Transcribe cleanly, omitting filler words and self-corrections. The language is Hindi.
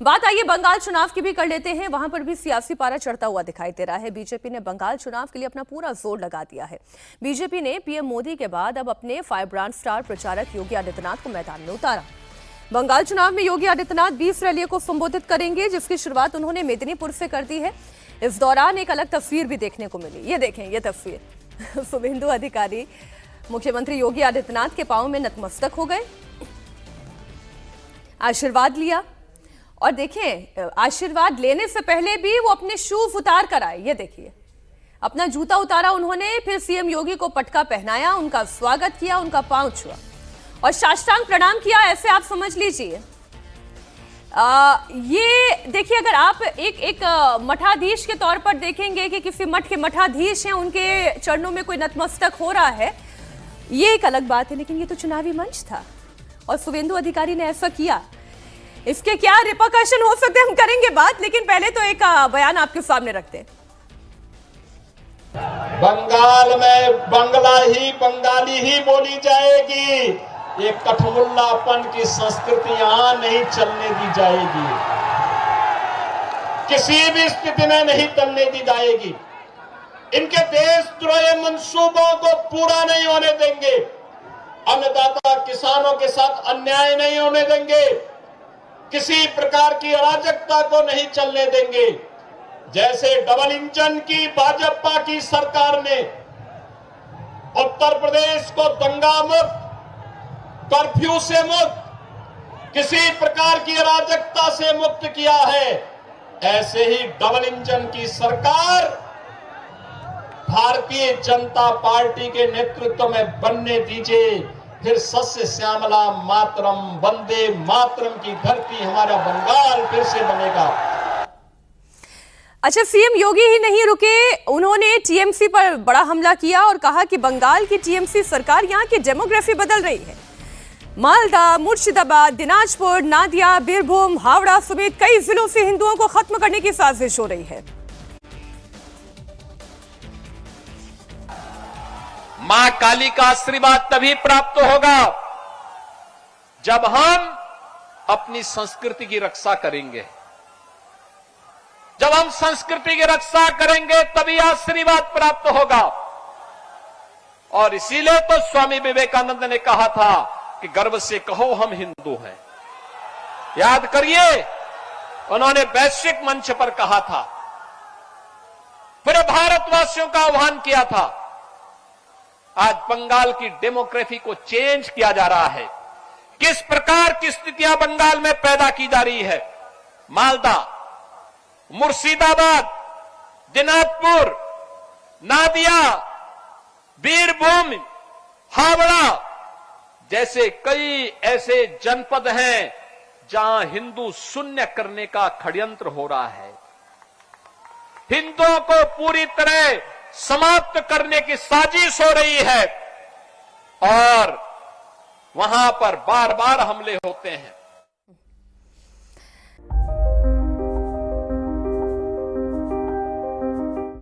बात आइए बंगाल चुनाव की भी कर लेते हैं। वहां पर भी सियासी पारा चढ़ता हुआ दिखाई दे रहा है। बीजेपी ने बंगाल चुनाव के लिए अपना पूरा जोर लगा दिया है। बीजेपी ने पीएम मोदी के बाद अब अपने फायर ब्रांड स्टार प्रचारक योगी आदित्यनाथ को मैदान में उतारा। बंगाल चुनाव में योगी आदित्यनाथ 20 रैलियों को संबोधित करेंगे, जिसकी शुरुआत उन्होंने मेदिनीपुर से कर दी है। इस दौरान एक अलग तस्वीर भी देखने को मिली। ये देखें, ये तस्वीर शुभेंदु अधिकारी मुख्यमंत्री योगी आदित्यनाथ के पांव में नतमस्तक हो गए, आशीर्वाद लिया। और देखें, आशीर्वाद लेने से पहले भी वो अपने शूज उतार कर आए। ये देखिए, अपना जूता उतारा उन्होंने, फिर सीएम योगी को पटका पहनाया, उनका स्वागत किया, उनका पांव छुआ और साष्टांग प्रणाम किया। ऐसे आप समझ लीजिए। ये देखिए, अगर आप एक मठाधीश के तौर पर देखेंगे कि किसी मठ के मठाधीश हैं, उनके चरणों में कोई नतमस्तक हो रहा है, ये एक अलग बात है। लेकिन ये तो चुनावी मंच था और शुभेंदु अधिकारी ने ऐसा किया। इसके क्या रिपरकशन हो सकते हैं हम करेंगे बात, लेकिन पहले तो एक बयान आपके सामने रखते हैं। बंगाल में बंगाली ही बोली जाएगी। ये कठमुल्लापन की संस्कृति यहां नहीं चलने दी जाएगी, किसी भी स्थिति में नहीं चलने दी जाएगी। इनके देशद्रोही मंसूबों को पूरा नहीं होने देंगे। अन्नदाता किसानों के साथ अन्याय नहीं होने देंगे। किसी प्रकार की अराजकता को नहीं चलने देंगे। जैसे डबल इंजन की भाजपा की सरकार ने उत्तर प्रदेश को दंगा मुक्त, कर्फ्यू से मुक्त, किसी प्रकार की अराजकता से मुक्त किया है, ऐसे ही डबल इंजन की सरकार भारतीय जनता पार्टी के नेतृत्व में बनने दीजिए। फिर सस्य श्यामला मातरम, वंदे मातरम की धरती हमारा बंगाल फिर से बनेगा। अच्छा, सीएम योगी ही नहीं रुके, उन्होंने टीएमसी पर बड़ा हमला किया और कहा कि बंगाल की टीएमसी सरकार यहां की डेमोग्राफी बदल रही है। मालदा, मुर्शिदाबाद, दिनाजपुर, नादिया, बीरभूम, हावड़ा समेत कई जिलों से हिंदुओं को खत्म करने की साजिश हो रही है। मां काली का आशीर्वाद तभी प्राप्त होगा जब हम अपनी संस्कृति की रक्षा करेंगे। जब हम संस्कृति की रक्षा करेंगे तभी आशीर्वाद प्राप्त होगा। और इसीलिए तो स्वामी विवेकानंद ने कहा था कि गर्व से कहो हम हिंदू हैं। याद करिए, उन्होंने वैश्विक मंच पर कहा था, पूरे भारतवासियों का आह्वान किया था। आज बंगाल की डेमोग्राफी को चेंज किया जा रहा है। किस प्रकार की स्थितियां बंगाल में पैदा की जा रही है। मालदा, मुर्शिदाबाद, दिनाजपुर, नादिया, बीरभूम, हावड़ा जैसे कई ऐसे जनपद हैं जहां हिंदू शून्य करने का षड्यंत्र हो रहा है। हिंदुओं को पूरी तरह समाप्त करने की साजिश हो रही है और वहां पर बार बार हमले होते हैं।